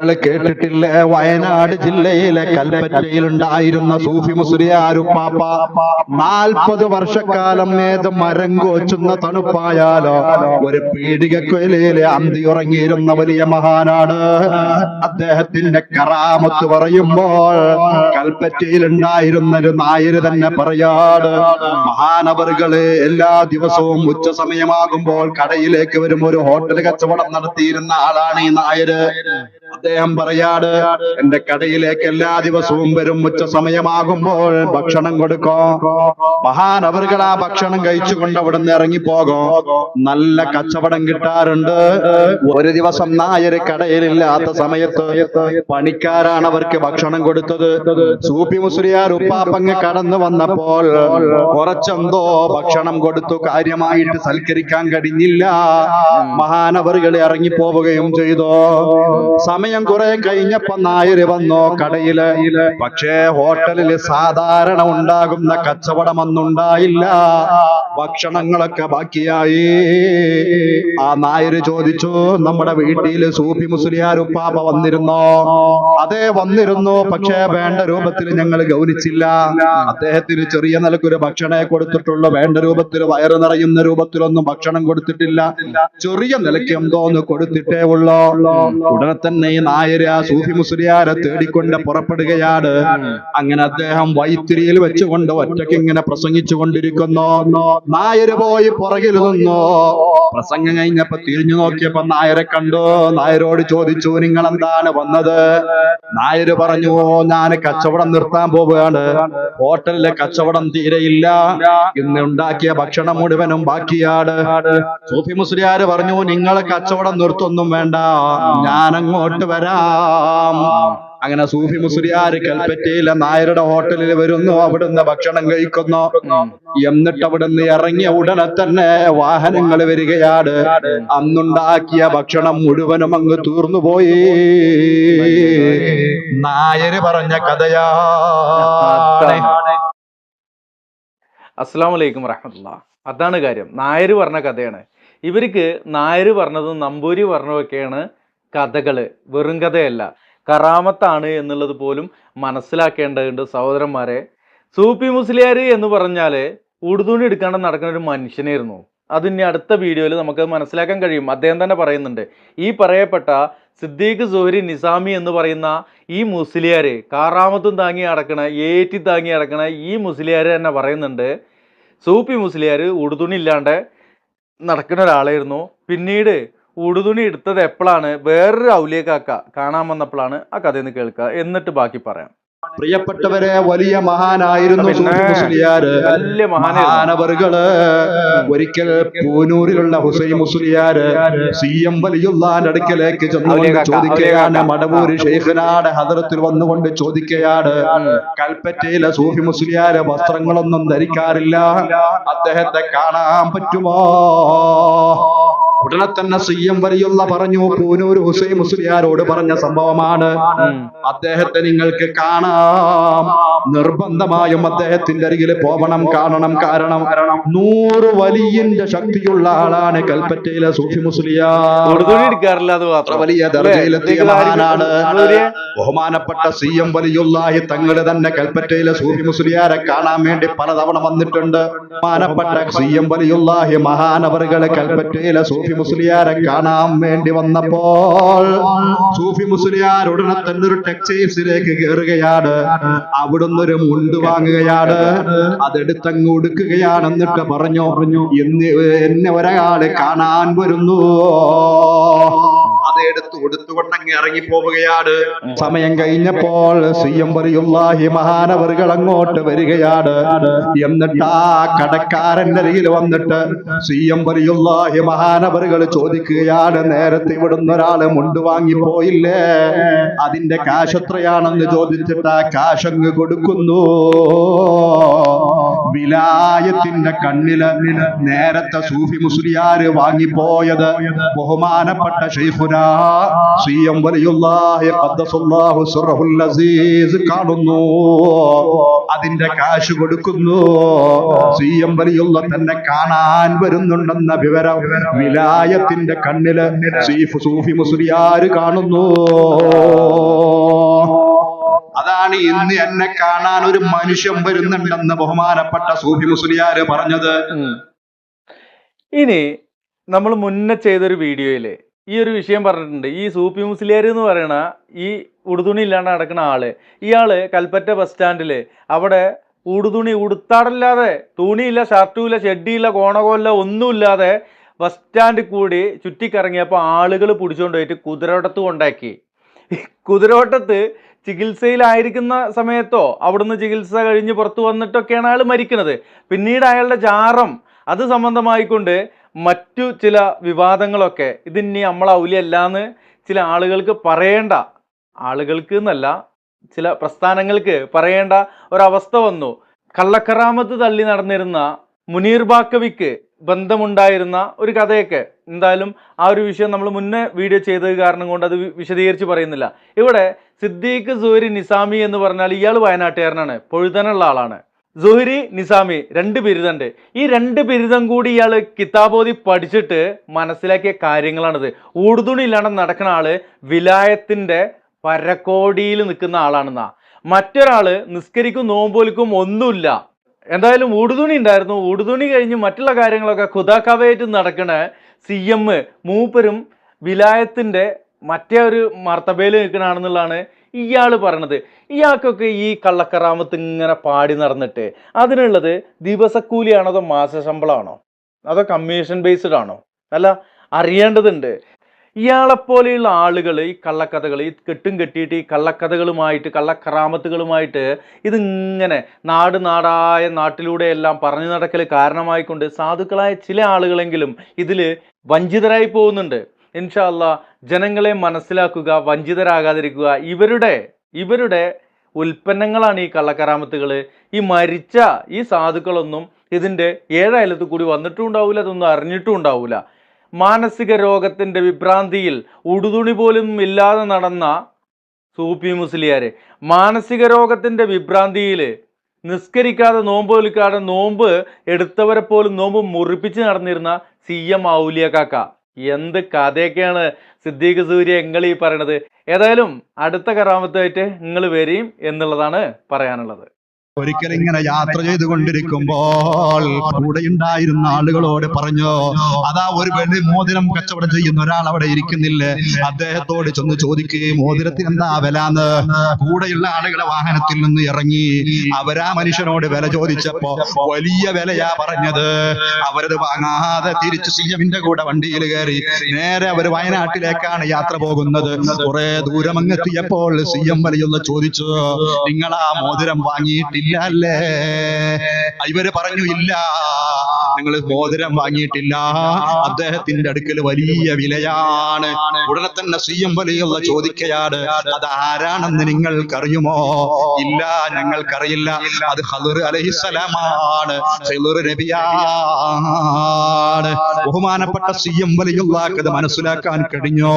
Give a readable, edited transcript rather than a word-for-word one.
കേട്ടിട്ടില്ലേ? വയനാട് ജില്ലയിലെ കൽപ്പറ്റയിലുണ്ടായിരുന്ന സൂഫി മുസ്ലിയാരുപ്പാപ്പ 40 വർഷക്കാലം ഏത് മരം കോച്ചുന്ന തണുപ്പായാലോ ഒരു പീഡികക്കൊയിലയിലെ അന്തി ഉറങ്ങിയിരുന്ന വലിയ മഹാനാണ്. അദ്ദേഹത്തിന്റെ കറാമത്ത് പറയുമ്പോൾ കൽപ്പറ്റയിലുണ്ടായിരുന്ന ഒരു നായര് തന്നെ പറയാട്. മഹാനവറുകള് എല്ലാ ദിവസവും ഉച്ച സമയമാകുമ്പോൾ കടയിലേക്ക് വരും. ഒരു ഹോട്ടൽ കച്ചവടം നടത്തിയിരുന്ന ആളാണ് ഈ നായര്. അദ്ദേഹം പറയാട്, എന്റെ കടയിലേക്ക് എല്ലാ ദിവസവും വരും. ഉച്ച സമയമാകുമ്പോൾ ഭക്ഷണം കൊടുക്കും. മഹാനവറുകൾ ആ ഭക്ഷണം കഴിച്ചുകൊണ്ട് അവിടെ നിന്ന് ഇറങ്ങിപ്പോകും. നല്ല കച്ചവടം കിട്ടാറുണ്ട്. ഒരു ദിവസം നായര് കടയിലില്ലാത്ത സമയത്ത് പണിക്കാരാണ് അവർക്ക് ഭക്ഷണം കൊടുത്തത്. സൂഫി മുസ്ലിയാർ ഉപ്പാപ്പങ്ങ് കടന്നു വന്നപ്പോൾ കുറച്ചെന്തോ ഭക്ഷണം കൊടുത്തു. കാര്യമായിട്ട് സൽക്കരിക്കാൻ കഴിഞ്ഞില്ല. മഹാനവറുകൾ ഇറങ്ങിപ്പോവുകയും ചെയ്തു. സമയം കുറെ കഴിഞ്ഞപ്പോ നായര് വന്നോ കടയില്. പക്ഷേ ഹോട്ടലില് സാധാരണ ഉണ്ടാകുന്ന കച്ചവടം ഒന്നുണ്ടായില്ല. ഭക്ഷണങ്ങളൊക്കെ ബാക്കിയായി. ആ നായര് ചോദിച്ചു, നമ്മുടെ വീട്ടില് സൂഫി മുസ്ലിയാർ ഉപ്പാപ്പ വന്നിരുന്നോ? അതെ, വന്നിരുന്നു. പക്ഷേ വേണ്ട രൂപത്തിൽ ഞങ്ങൾ ഗൗനിച്ചില്ല. അദ്ദേഹത്തിന് ചെറിയ നിലക്കൊരു ഭക്ഷണേ കൊടുത്തിട്ടുള്ളൂ. വേണ്ട രൂപത്തിൽ വയറ് നിറയുന്ന രൂപത്തിലൊന്നും ഭക്ഷണം കൊടുത്തിട്ടില്ല. ചെറിയ നിലയ്ക്ക് എന്തോന്ന് കൊടുത്തിട്ടേ ഉള്ളോ. ഉടനെ തന്നെ ഈ നായര് ആ സൂഫി മുസ്ലിയാരെ തേടിക്കൊണ്ട് പുറപ്പെടുകയാണ്. അങ്ങനെ അദ്ദേഹം വൈത്തിരിയിൽ വെച്ചുകൊണ്ട് ഒറ്റയ്ക്ക് ഇങ്ങനെ പ്രസംഗിച്ചു കൊണ്ടിരിക്കുന്നു. നായര് പോയി പുറകിൽ നിന്നു. പ്രസംഗം കഴിഞ്ഞപ്പോ തിരിഞ്ഞു നോക്കിയപ്പോ നായരെ കണ്ടു. നായരോട് ചോദിച്ചു, നിങ്ങൾ എന്താണ് വന്നത്? നായര് പറഞ്ഞു, ഞാൻ കച്ചവടം നിർത്താൻ പോവുകയാണ്. ഹോട്ടലിലെ കച്ചവടം തീരെയില്ല. ഇന്ന് ഉണ്ടാക്കിയ ഭക്ഷണം മുഴുവനും ബാക്കിയാണ്. സൂഫി മുസ്ലിയാര് പറഞ്ഞു, നിങ്ങൾ കച്ചവടം നിർത്തൊന്നും വേണ്ട, ഞാൻ അങ്ങോട്ട് വരാം. അങ്ങനെ സൂഫി മുസ്ലിയാർ കൽപ്പറ്റയിലെ നായരുടെ ഹോട്ടലിൽ വരുന്നു. അവിടുന്ന് ഭക്ഷണം കഴിക്കുന്നു. എന്നിട്ട് അവിടുന്ന് ഇറങ്ങിയ ഉടനെ തന്നെ വാഹനങ്ങൾ വരികയാണ്. അന്നുണ്ടാക്കിയ ഭക്ഷണം മുഴുവനും അങ്ങ് തീർന്നുപോയി. നായര് പറഞ്ഞ കഥയാണ്. അസ്സലാമു അലൈക്കും വറഹ്മത്തുള്ളാഹി. അതാണ് കാര്യം. നായര് പറഞ്ഞ കഥയാണ്. ഇവർക്ക് നായര് പറഞ്ഞതും നമ്പൂരി പറഞ്ഞതൊക്കെയാണ് കഥകള്, വെറും കഥയല്ല, കറാമത്താണ് എന്നുള്ളത് പോലും മനസ്സിലാക്കേണ്ടതുണ്ട് സഹോദരന്മാരെ. സൂഫി മുസ്ലിയാർ എന്ന് പറഞ്ഞാൽ ഉടുതുണി എടുക്കാണ്ട് നടക്കുന്ന ഒരു മനുഷ്യനായിരുന്നു. അതിന് അടുത്ത വീഡിയോയിൽ നമുക്ക് മനസ്സിലാക്കാൻ കഴിയും. അദ്ദേഹം തന്നെ പറയുന്നുണ്ട്, ഈ പറയപ്പെട്ട സിദ്ദീഖ് സുഹരി നിസാമി എന്ന് പറയുന്ന ഈ മുസ്ലിയാർ, കാറാമത്തും താങ്ങി അടക്കണ, ഏറ്റി താങ്ങി അടക്കണ ഈ മുസ്ലിയാർ തന്നെ പറയുന്നുണ്ട്, സൂഫി മുസ്ലിയാർ ഉടുതുണി ഇല്ലാണ്ട് നടക്കുന്ന ഒരാളായിരുന്നു. പിന്നീട് ഉടുതുണി എടുത്തത് എപ്പോഴാണ്, വേറൊരു ഔലിയക്കാക്ക കാണാൻ വന്നപ്പോഴാണ്. ആ കഥയെന്ന് കേൾക്കുക, എന്നിട്ട് ബാക്കി പറയാം. പ്രിയപ്പെട്ടവരെ, വലിയ മഹാനായിരുന്നു സൂഫി മുസ്ലിയാര്. വലിയ മഹാനവറുകള് ഒരിക്കൽ പൂനൂരിലുള്ള ഹുസൈൻ മുസ്ലിയാര് CM വലിയുള്ളാന്റെ അടുക്കലേക്ക് ചെന്നുകൊണ്ട് ചോദിക്കുകയാണ്. മടവൂര് ഷെയ്ഖിനാട് ഹദറത്തിൽ വന്നുകൊണ്ട് ചോദിക്കുകയാണ്, കൽപ്പറ്റയിലെ സൂഫി മുസ്ലിയാര് വസ്ത്രങ്ങളൊന്നും ധരിക്കാറില്ല, അദ്ദേഹത്തെ കാണാൻ പറ്റുമോ? ഉടനെ തന്നെ CM വലിയുള്ള പറഞ്ഞു, പൂനൂർ ഹുസൈൻ മുസ്ലിയാരോട് പറഞ്ഞ സംഭവമാണ്. അദ്ദേഹത്തെ നിങ്ങൾക്ക് കാണാം, നിർബന്ധമായും അദ്ദേഹത്തിന്റെ അരികിൽ പോകണം, കാണണം. കാരണം 100 വലിയന്റെ ശക്തിയുള്ള ആളാണ് കൽപ്പറ്റയിലെ സൂഫി മുസ്ലിയാർ. വലിയ ദർജയിലെത്തിയ മഹാനാണ്. ബഹുമാനപ്പെട്ട CM വലിയുള്ളാഹി തങ്ങള് തന്നെ കൽപ്പറ്റയിലെ സൂഫി മുസ്ലിയാരെ കാണാൻ വേണ്ടി പലതവണ വന്നിട്ടുണ്ട്. ബഹുമാനപ്പെട്ട CM വലിയുള്ളാഹി മഹാനവറുകള് കൽപ്പറ്റയിലെ സൂഫി മുസ്ലിയാരെ കാണാൻ വേണ്ടി വന്നപ്പോൾ സൂഫി മുസ്ലിയാർ ഉടനെ തന്നെ ഒരു ടെക്സ്റ്റൈൽസിലേക്ക് കയറുകയാണ്. അവിടുന്ന് ഒരു മുണ്ട് വാങ്ങുകയാണ്. അതെടുത്തങ്ങ് ഉടുക്കുകയാണ്. എന്നിട്ട് പറഞ്ഞു, എന്നെ ഒരാള് കാണാൻ വരുന്നു. അതെടുത്ത് ഉടുത്തുകൊണ്ടങ്ങ് ഇറങ്ങിപ്പോവുകയാണ്. സമയം കഴിഞ്ഞപ്പോൾ CM വലിയുള്ളാഹി മഹാനവറുകൾ അങ്ങോട്ട് വരികയാണ്. എന്നിട്ട് ആ കടക്കാരന്റെ അരികിൽ വന്നിട്ട് CM വലിയുള്ളാഹി മഹാനവറുകൾ ചോദിക്കുകയാണ്, നേരത്തെ ഇവിടുന്ന് ഒരാള് മുണ്ട് വാങ്ങിപ്പോയില്ലേ, അതിന്റെ കാശ് എത്രയാണെന്ന് ചോദിച്ചിട്ട് ആ കാശങ്ങ് കൊടുക്കുന്നു. വിലായത്തിന്റെ കണ്ണില് നേരത്തെ സൂഫി മുസ്ലിയാര് വാങ്ങിപ്പോയത് ബഹുമാനപ്പെട്ട ശൈഖുനാ സിയം വലിയുല്ലാഹി ഖദ്ദസല്ലാഹു സിർറഹുൽ അസീസ് കാണുന്നു. അതിന്റെ കാശ് കൊടുക്കുന്നു. സിയം വലിയുള്ള തന്നെ കാണാൻ വരുന്നുണ്ടെന്ന വിവരം വിലായത്തിന്റെ കണ്ണില് സൂഫി മുസ്ലിയാര് കാണുന്നു. അതാണ് ഇന്ന് എന്നെ കാണാൻ ഒരു മനുഷ്യൻ വരുന്നുണ്ടെന്ന് ബഹുമാനപ്പെട്ട സൂഫി മുസ്ലിയാര് പറഞ്ഞത്. ഇനി നമ്മൾ മുന്നേ ചെയ്തൊരു വീഡിയോയില് ഈ ഒരു വിഷയം പറഞ്ഞിട്ടുണ്ട്. ഈ സൂഫി മുസ്ലിയാർ എന്ന് പറയണ ഈ ഉടുതുണി ഇല്ലാണ്ട് നടക്കുന്ന ആള്, ഇയാള് കൽപ്പറ്റ ബസ് സ്റ്റാൻഡില് അവിടെ ഉടുതുണി ഉടുത്താടല്ലാതെ, തുണിയില്ല, ഷർട്ടുമില്ല, ഷെഡിയില്ല, കോണകോല്ല ഒന്നുമില്ലാതെ ബസ് സ്റ്റാൻഡിൽ കൂടി ചുറ്റിക്കറങ്ങിയപ്പോൾ ആളുകൾ പിടിച്ചുകൊണ്ട് പോയിട്ട് കുതിരവട്ടത്ത് കൊണ്ടാക്കി. കുതിരവട്ടത്ത് ചികിത്സയിലായിരിക്കുന്ന സമയത്തോ അവിടുന്ന് ചികിത്സ കഴിഞ്ഞ് പുറത്തു വന്നിട്ടൊക്കെയാണ് അയാൾ മരിക്കുന്നത്. പിന്നീട് അയാളുടെ ജാറം അത് സംബന്ധമായിക്കൊണ്ട് മറ്റു ചില വിവാദങ്ങളൊക്കെ ഇതിനി നമ്മളെ ഔലിയല്ലാന്ന് ചില ആളുകൾക്ക് പറയേണ്ട, ആളുകൾക്ക് എന്നല്ല ചില പ്രസ്ഥാനങ്ങൾക്ക് പറയേണ്ട ഒരവസ്ഥ വന്നു. കള്ളക്കറാമത്ത് തള്ളി നടന്നിരുന്ന മുനീർ ബാക്കവിക്ക് ബന്ധമുണ്ടായിരുന്ന ഒരു കഥയൊക്കെ, എന്തായാലും ആ ഒരു വിഷയം നമ്മൾ മുന്നേ വീഡിയോ ചെയ്തത് കാരണം കൊണ്ട് അത് വിശദീകരിച്ച് പറയുന്നില്ല. ഇവിടെ സിദ്ദീഖ് സുഹരി നിസാമി എന്ന് പറഞ്ഞാൽ ഇയാൾ വയനാട്ടുകാരനാണ്, പൊഴുതനുള്ള ആളാണ്. സുഹരി നിസാമി 2 ബിരുദമുണ്ട്. ഈ 2 ബിരുദം കൂടി ഇയാൾ കിതാബോധി പഠിച്ചിട്ട് മനസ്സിലാക്കിയ കാര്യങ്ങളാണിത്. ഊടുതുണി ഇല്ലാണ്ട് നടക്കുന്ന ആള് വിലായത്തിന്റെ പരക്കോടിയിൽ നിൽക്കുന്ന ആളാണെന്നാ. മറ്റൊരാള് നിസ്കരിക്കും നോമ്പോലിക്കും ഒന്നുമില്ല, എന്തായാലും ഊടുതുണി ഉണ്ടായിരുന്നു. ഊടുതുണി കഴിഞ്ഞ് മറ്റുള്ള കാര്യങ്ങളൊക്കെ ഖുദാക്കവയായിട്ട് നടക്കണ CM മൂപ്പരും വിലായത്തിന്റെ മറ്റേ ഒരു മർത്തബയിൽ നിൽക്കണാണെന്നുള്ളതാണ് ഇയാൾ പറയണത്. ഇയാൾക്കൊക്കെ ഈ കള്ളക്കറാമത്ത് ഇങ്ങനെ പാടി നടന്നിട്ട് അതിനുള്ളത് ദിവസക്കൂലിയാണോ അതോ മാസശമ്പളമാണോ അതോ കമ്മീഷൻ ബേസ്ഡ് ആണോ? അല്ല, അറിയേണ്ടതുണ്ട്. ഇയാളെപ്പോലെയുള്ള ആളുകൾ ഈ കള്ളക്കഥകൾ ഈ കെട്ടും കെട്ടിയിട്ട് ഈ കള്ളക്കഥകളുമായിട്ട് കള്ളക്കറാമത്തുകളുമായിട്ട് ഇതിങ്ങനെ നാടായ നാട്ടിലൂടെയെല്ലാം പറഞ്ഞു നടക്കൽ കാരണമായിക്കൊണ്ട് സാധുക്കളായ ചില ആളുകളെങ്കിലും ഇതിൽ വഞ്ചിതരായി പോകുന്നുണ്ട്. ഇൻഷാ അല്ലാ ജനങ്ങളെ മനസ്സിലാക്കുക, വഞ്ചിതരാകാതിരിക്കുക. ഇവരുടെ ഉൽപ്പന്നങ്ങളാണ് ഈ കള്ളക്കറാമത്തുകൾ. ഈ മരിച്ച ഈ സാധുക്കളൊന്നും ഇതിൻ്റെ 7 അയലത്ത് കൂടി വന്നിട്ടും ഉണ്ടാവില്ല, അതൊന്നും അറിഞ്ഞിട്ടും ഉണ്ടാവില്ല. മാനസിക രോഗത്തിന്റെ വിഭ്രാന്തിയിൽ ഉടുതുണി പോലും ഇല്ലാതെ നടന്ന സൂഫി മുസ്ലിയാര്, മാനസിക രോഗത്തിന്റെ വിഭ്രാന്തിയിൽ നിസ്കരിക്കാതെ നോമ്പൊലിക്കാതെ നോമ്പ് എടുത്തവരെ പോലും നോമ്പ് മുറിപ്പിച്ച് നടന്നിരുന്ന CM ഔലിയ കാക്ക. എന്ത് കഥയൊക്കെയാണ് സിദ്ദീഖ് സൂര്യ നിങ്ങൾ ഈ പറയണത്. ഏതായാലും അടുത്ത കറാമത്തായിട്ട് നിങ്ങൾ വരും എന്നുള്ളതാണ് പറയാനുള്ളത്. ഒരിക്കൽ ഇങ്ങനെ യാത്ര ചെയ്തുകൊണ്ടിരിക്കുമ്പോൾ കൂടെ ഉണ്ടായിരുന്ന ആളുകളോട് പറഞ്ഞു, അതാ ഒരു വെള്ളി മോതിരം കച്ചവടം ചെയ്യുന്ന ഒരാൾ അവിടെ ഇരിക്കുന്നില്ലേ, അദ്ദേഹത്തോട് ചെന്ന് ചോദിക്കുകയും മോതിരത്തിന് എന്താ വിലാന്ന്. കൂടെയുള്ള ആളുകളെ വാഹനത്തിൽ നിന്ന് ഇറങ്ങി അവരാ മനുഷ്യനോട് വില ചോദിച്ചപ്പോ വലിയ വിലയാ പറഞ്ഞത്. അവരത് വാങ്ങാതെ തിരിച്ച് CMന്റെ കൂടെ വണ്ടിയിൽ കയറി നേരെ അവർ വയനാട്ടിലേക്കാണ് യാത്ര പോകുന്നത്. കുറെ ദൂരം അങ്ങെത്തിയപ്പോൾ CM വലിയുള്ള ചോദിച്ചു, നിങ്ങൾ ആ മോതിരം വാങ്ങിയിട്ടില്ല അല്ലേ? ഇവര് പറഞ്ഞു, ഇല്ല, നിങ്ങൾ മോതിരം വാങ്ങിയിട്ടില്ല, അദ്ദേഹത്തിന്റെ അടുക്കൽ വലിയ വിലയാണ്. ഉടനെ തന്നെ CM വലിയുള്ള ചോദിക്കയാണ്, അത് ആരാണെന്ന് നിങ്ങൾക്കറിയുമോ? ഇല്ല, ഞങ്ങൾക്കറിയില്ല. അത് ഖളിർ അലൈഹിസ്സലാമാണ്, ഖളിർ നബിയാണ്. ബഹുമാനപ്പെട്ട CM വലിയുള്ളാക്ക് അത് മനസ്സിലാക്കാൻ കഴിഞ്ഞോ?